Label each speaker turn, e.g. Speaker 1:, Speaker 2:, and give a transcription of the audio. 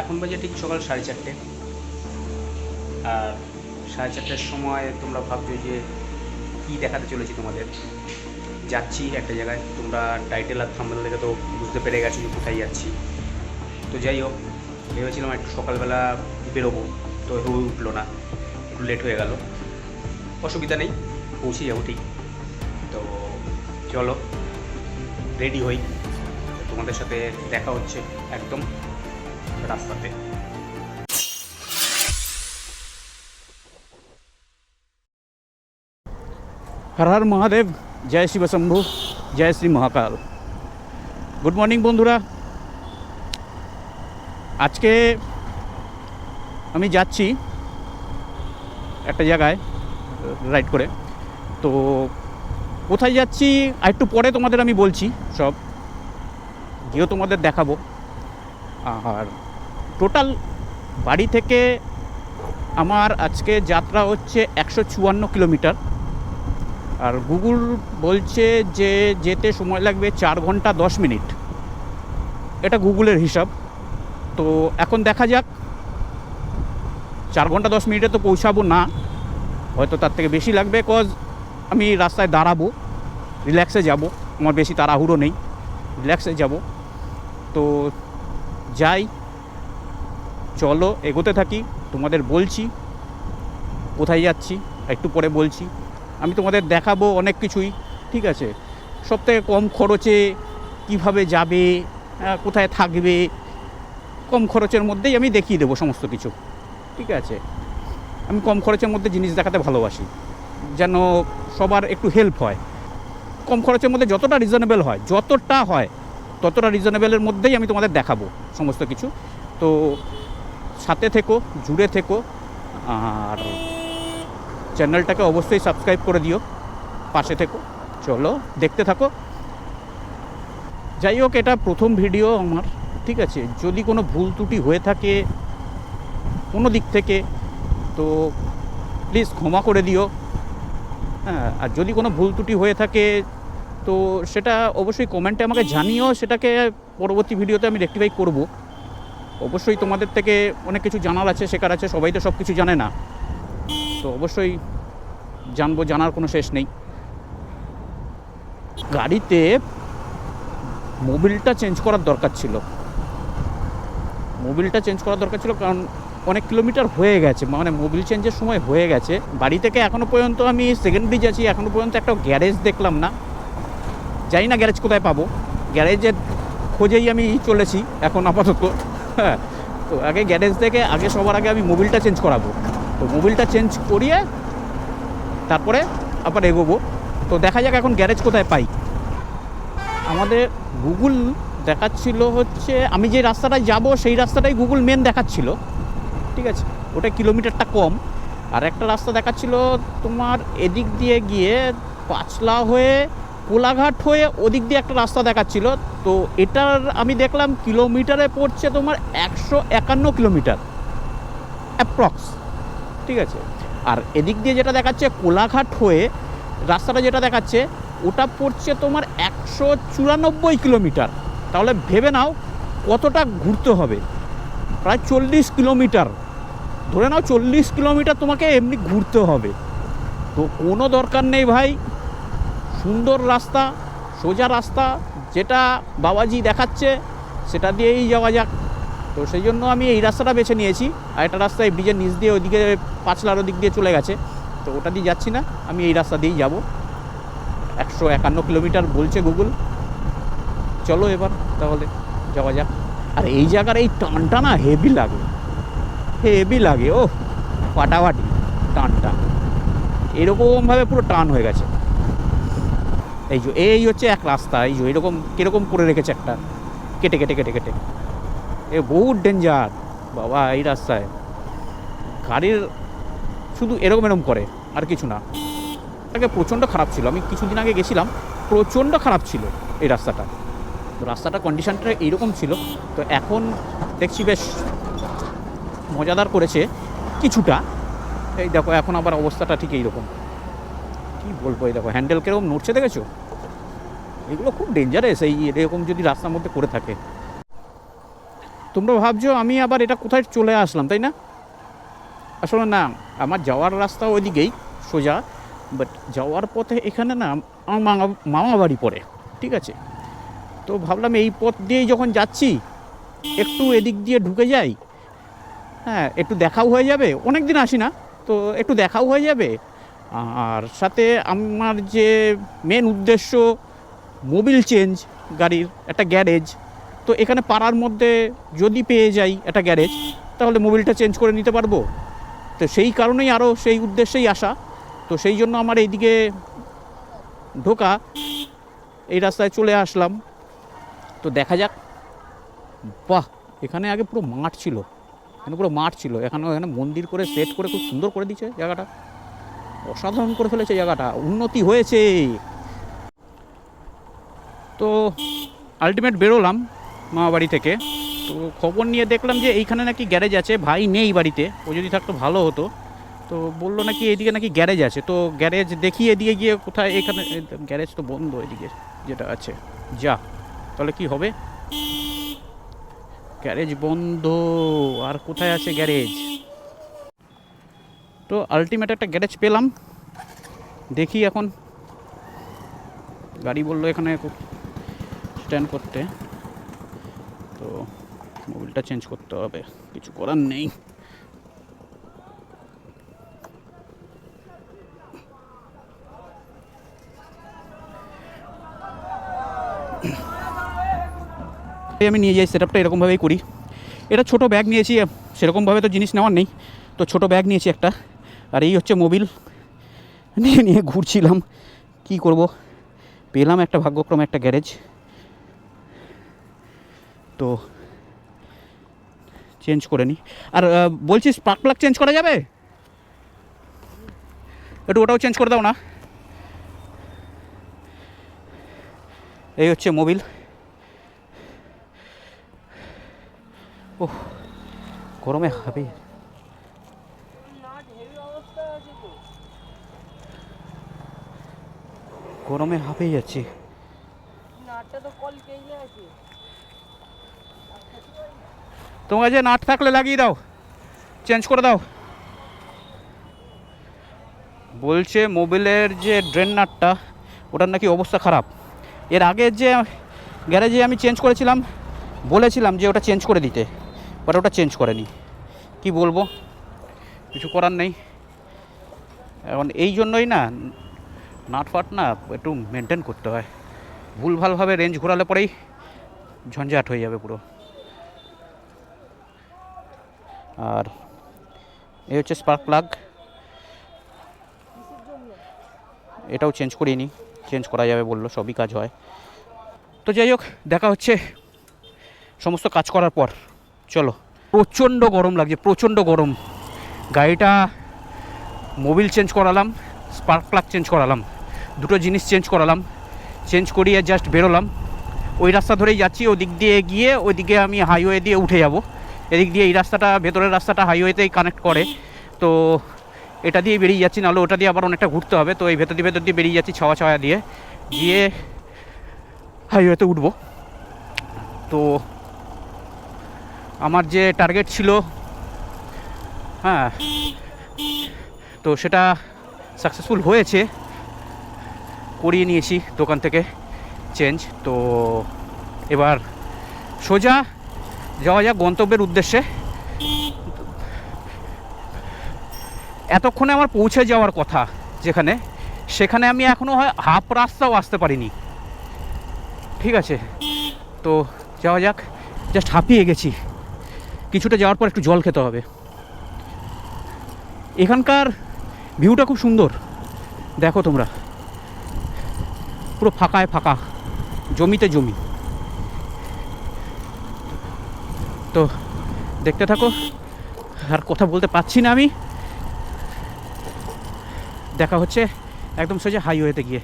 Speaker 1: এখন বাজে ঠিক সকাল 4:30। আর 4:30টার সময় তোমরা ভাবছো যে কী দেখাতে চলেছি তোমাদের। যাচ্ছি একটা জায়গায়, তোমরা টাইটেল আর থাম্বনেল দেখে তো বুঝতে পেরে গেছো যে কোথায় যাচ্ছি। তো যাই হোক, ভেবেছিলাম একটু সকালবেলা বেরোবো, তো হয়ে উঠলো না, একটু লেট হয়ে গেল। অসুবিধা নেই, পৌঁছে যাবো ঠিক। তো চলো রেডি হই, তোমাদের সাথে দেখা হচ্ছে একদম রাস্তাতে।
Speaker 2: হর হর মহাদেব, জয় শিব শম্ভু, জয় শ্রী মহাকাল। গুড মর্নিং বন্ধুরা। আজকে আমি যাচ্ছি একটা জায়গায় রাইড করে। তো কোথায় যাচ্ছি আর একটু পরে তোমাদের আমি বলছি, সব গিয়েও তোমাদের দেখাবো। আর টোটাল বাড়ি থেকে আমার আজকে যাত্রা হচ্ছে 154 কিলোমিটার। আর গুগল বলছে যে যেতে সময় লাগবে 4 ঘন্টা 10 মিনিট, এটা গুগলের হিসাব। তো এখন দেখা যাক, 4 ঘন্টা 10 মিনিটে তো পৌঁছাবো না, হয়তো তার থেকে বেশি লাগবে। কজ আমি রাস্তায় দাঁড়াবো, রিল্যাক্সে যাব, আমার বেশি তাড়াহুড়ো নেই, রিল্যাক্সে যাব। তো যাই, চলো এগোতে থাকি, তোমাদের বলছি কোথায় যাচ্ছি, একটু পরে বলছি। আমি তোমাদের দেখাবো অনেক কিছুই, ঠিক আছে। সবথেকে কম খরচে কিভাবে যাবে, কোথায় থাকবে, কম খরচের মধ্যেই আমি দেখিয়ে দেবো সমস্ত কিছু, ঠিক আছে। আমি কম খরচের মধ্যে জিনিস দেখাতে ভালোবাসি, যেন সবার একটু হেল্প হয়। কম খরচের মধ্যে যতটা রিজনেবল হয়, ততটা রিজনেবলের মধ্যেই আমি তোমাদের দেখাবো সমস্ত কিছু। তো সাথে থেকো, জুড়ে থেকো, আর চ্যানেলটাকে অবশ্যই সাবস্ক্রাইব করে দিও, পাশে থেকো। চলো দেখতে থাকো। যাই হোক, এটা প্রথম ভিডিও আমার, ঠিক আছে। যদি কোনো ভুল ত্রুটি হয়ে থাকে কোনো দিক থেকে, তো প্লিজ ক্ষমা করে দিও। হ্যাঁ, আর যদি কোনো ভুল ত্রুটি হয়ে থাকে তো সেটা অবশ্যই কমেন্টে আমাকে জানিও, সেটাকে পরবর্তী ভিডিওতে আমি রেকটিফাই করব। অবশ্যই তোমাদের থেকে অনেক কিছু জানার আছে, শেখার আছে, সবাই তো সব কিছু জানে না, তো অবশ্যই জানবো, জানার কোনো শেষ নেই। গাড়িতে মোবিলটা চেঞ্জ করার দরকার ছিল, কারণ অনেক কিলোমিটার হয়ে গেছে, মানে মোবিল চেঞ্জের সময় হয়ে গেছে। বাড়ি থেকে এখনও পর্যন্ত আমি সেকেন্ড ব্রিজ আছি, এখনও পর্যন্ত একটা গ্যারেজ দেখলাম না। জানি না গ্যারেজ কোথায় পাবো, গ্যারেজের খোঁজেই আমি চলেছি এখন আপাতত। হ্যাঁ, তো আগে গ্যারেজ থেকে সবার আগে আমি মোবিলটা চেঞ্জ করাবো। তো মোবিলটা চেঞ্জ করিয়ে তারপরে আবার এগোবো। তো দেখা যাক এখন গ্যারেজ কোথায় পাই। আমাদের গুগল দেখাচ্ছিল হচ্ছে আমি যে রাস্তাটায় যাব সেই রাস্তাটাই গুগল মেন দেখাচ্ছিল, ঠিক আছে। ওটা কিলোমিটারটা কম। আর একটা রাস্তা দেখাচ্ছিল তোমার এদিক দিয়ে গিয়ে পাঁচলা হয়ে কোলাঘাট হয়ে ওদিক দিয়ে একটা রাস্তা দেখাচ্ছিল। তো এটার আমি দেখলাম কিলোমিটারে পড়ছে তোমার 151 কিলোমিটার অ্যাপ্রক্স, ঠিক আছে। আর এদিক দিয়ে যেটা দেখাচ্ছে কোলাঘাট হয়ে রাস্তাটা যেটা দেখাচ্ছে ওটা পড়ছে তোমার 194 কিলোমিটার। তাহলে ভেবে নাও কতটা ঘুরতে হবে, প্রায় 40 কিলোমিটার। ধরে নাও 40 কিলোমিটার তোমাকে এমনি ঘুরতে হবে। তো কোনো দরকার নেই ভাই, সুন্দর রাস্তা, সোজা রাস্তা, যেটা বাবাজি দেখাচ্ছে সেটা দিয়েই যাওয়া যাক। তো সেই জন্য আমি এই রাস্তাটা বেছে নিয়েছি। আর একটা রাস্তা এই ব্রিজের নিচ দিয়ে ওইদিকে পাঁচলার ওদিক দিয়ে চলে গেছে, তো ওটা দিয়ে যাচ্ছি না, আমি এই রাস্তা দিয়েই যাব। 151 কিলোমিটার বলছে গুগল। চলো এবার তাহলে যাওয়া যাক। আর এই জায়গার এই টানটা না হেভি লাগে, ও ফাটাফাটি টানটা, এরকমভাবে পুরো টান হয়ে গেছে। এই হচ্ছে এক রাস্তা, এরকম কীরকম করে রেখেছে একটা কেটে কেটে কেটে কেটে। এ বহুত ডেঞ্জার বাবা, এই রাস্তায় গাড়ির শুধু এরকম করে, আর কিছু না। আগে প্রচণ্ড খারাপ ছিল, আমি কিছুদিন আগে গেছিলাম, প্রচণ্ড খারাপ ছিল এই রাস্তাটা। তো রাস্তাটা কন্ডিশনটা এইরকম ছিল, তো এখন দেখছি বেশ মজাদার করেছে কিছুটা। এই দেখো এখন আবার অবস্থাটা ঠিক এইরকম, কী বলবো। এই দেখো হ্যান্ডেল কীরকম নড়ছে, দেখেছো? এগুলো খুব ডেঞ্জারাস, এই এরকম যদি রাস্তার মধ্যে করে থাকে। তোমরা ভাবছো আমি আবার এটা কোথায় চলে আসলাম, তাই না? আসলে না, আমার যাওয়ার রাস্তা ওইদিকেই সোজা, বাট যাওয়ার পথে এখানে না আমার মামা বাড়ি পড়ে, ঠিক আছে? তো ভাবলাম এই পথ দিয়েই যখন যাচ্ছি একটু এদিক দিয়ে ঢুকে যাই, হ্যাঁ, একটু দেখাও হয়ে যাবে, অনেক দিন আসি না তো একটু দেখাও হয়ে যাবে। আর সাথে আমার যে মেন উদ্দেশ্য মোবিল চেঞ্জ, গাড়ির একটা গ্যারেজ, তো এখানে পাড়ার মধ্যে যদি পেয়ে যাই একটা গ্যারেজ তাহলে মোবিলটা চেঞ্জ করে নিতে পারবো। তো সেই কারণেই আরও সেই উদ্দেশ্যেই আসা। তো সেই জন্য আমার এইদিকে ঢোকা, এই রাস্তায় চলে আসলাম। তো দেখা যাক। বাহ, এখানে আগে পুরো মাঠ ছিল, এখানে পুরো মাঠ ছিল, এখানে মন্দির করে সেট করে খুব সুন্দর করে দিয়েছে জায়গাটা, অসাধারণ করে ফেলেছে জায়গাটা, উন্নতি হয়েছে। তো আলটিমেট বেরোলাম মামা বাড়ি থেকে। তো খবর নিয়ে দেখলাম যে এইখানে নাকি গ্যারেজ আছে, ভাই নেই বাড়িতে, ও যদি থাকতো ভালো হতো। তো বললো নাকি এইদিকে নাকি গ্যারেজ আছে, তো গ্যারেজ দেখি এদিকে গিয়ে কোথায়, এখানে গ্যারেজ তো বন্ধ এদিকে যেটা আছে, যা তাহলে কি হবে, গ্যারেজ বন্ধ, আর কোথায় আছে গ্যারেজ? তো আলটিমেট একটা গ্যারেজ পেলাম, দেখি এখন। গাড়ি বললো এখানে স্ট্যান্ড করতে, তো মোবিলটা চেঞ্জ করতে হবে, কিছু করার নেই। আমি নিয়ে যাই সেটআপটা এরকমভাবেই করি। এটা ছোট ব্যাগ নিয়েছি, সেরকমভাবে তো জিনিস নেওয়ার নেই, তো ছোট ব্যাগ নিয়েছি একটা। আর এই হচ্ছে মোবিল, নিয়ে নিয়ে ঘুরছিলাম, কি করব, পেলাম একটা ভাগ্যক্রমে একটা গ্যারেজ। তো চেঞ্জ করে নিই। আর বলছি স্পার্ক প্লাগ চেঞ্জ করা যাবে? একটু ওটাও চেঞ্জ করে দাও না। এই হচ্ছে মোবিল। ওহ, গরমে হবে, গরমে হাঁপিয়ে যাচ্ছি। তোমার যে নাট থাকলে লাগিয়ে দাও, চেঞ্জ করে দাও। বলছে মোবিলের যে ড্রেন নাটটা, ওটার নাকি অবস্থা খারাপ। এর আগে যে গ্যারেজে আমি চেঞ্জ করেছিলাম, বলেছিলাম যে ওটা চেঞ্জ করে দিতে, বাট ওটা চেঞ্জ করেনি। কি বলবো, কিছু করার নেই। এখন এই জন্যই না নাট ফাট না একটু মেনটেন করতে হয়, ভুলভালভাবে রেঞ্জ ঘোরালে পরেই ঝঞ্ঝাট হয়ে যাবে পুরো। আর এই হচ্ছে স্পার্ক প্লাগ, এটাও চেঞ্জ করিনি, চেঞ্জ করা যাবে বললো, সবই কাজ হয়। তো যাই হোক, দেখা হচ্ছে সমস্ত কাজ করার পর। চলো। প্রচণ্ড গরম লাগছে, প্রচণ্ড গরম। গাড়িটা মোবিল চেঞ্জ করালাম, স্পার্ক প্লাগ চেঞ্জ করালাম, দুটো জিনিস চেঞ্জ করালাম, চেঞ্জ করিয়ে জাস্ট বেরোলাম। ওই রাস্তা ধরেই যাচ্ছি, ওদিক দিয়ে গিয়ে ওইদিকে আমি হাইওয়ে দিয়ে উঠে যাব। এদিক দিয়ে এই রাস্তাটা, ভেতরের রাস্তাটা হাইওয়েতেই কানেক্ট করে, তো এটা দিয়ে বেরিয়ে যাচ্ছি, নাহলে ওটা দিয়ে আবার অনেকটা ঘুরতে হবে। তো এই ভেতর দিয়ে বেরিয়ে যাচ্ছি, ছাওয়া দিয়ে গিয়ে হাইওয়েতে উঠব। তো আমার যে টার্গেট ছিল, হ্যাঁ, তো সেটা সাকসেসফুল হয়েছে, করিয়ে নিয়েছি দোকান থেকে চেঞ্জ। তো এবার সোজা যাওয়া যাক গন্তব্যের উদ্দেশ্যে। এতক্ষণে আমার পৌঁছে যাওয়ার কথা যেখানে, সেখানে আমি এখনও হয় হাফ রাস্তাও আসতে পারিনি, ঠিক আছে? তো যাওয়া যাক, জাস্ট হাঁপিয়ে গেছি। কিছুটা যাওয়ার পর একটু জল খেতে হবে। এখানকার ভিউটা খুব সুন্দর, দেখো তোমরা, পুরো ফাঁকায় ফাঁকা, জমিতে জমি। তো দেখতে থাকো, আর কথা বলতে পারছি না আমি। দেখা হচ্ছে একদম সোজা হাইওয়েতে গিয়ে।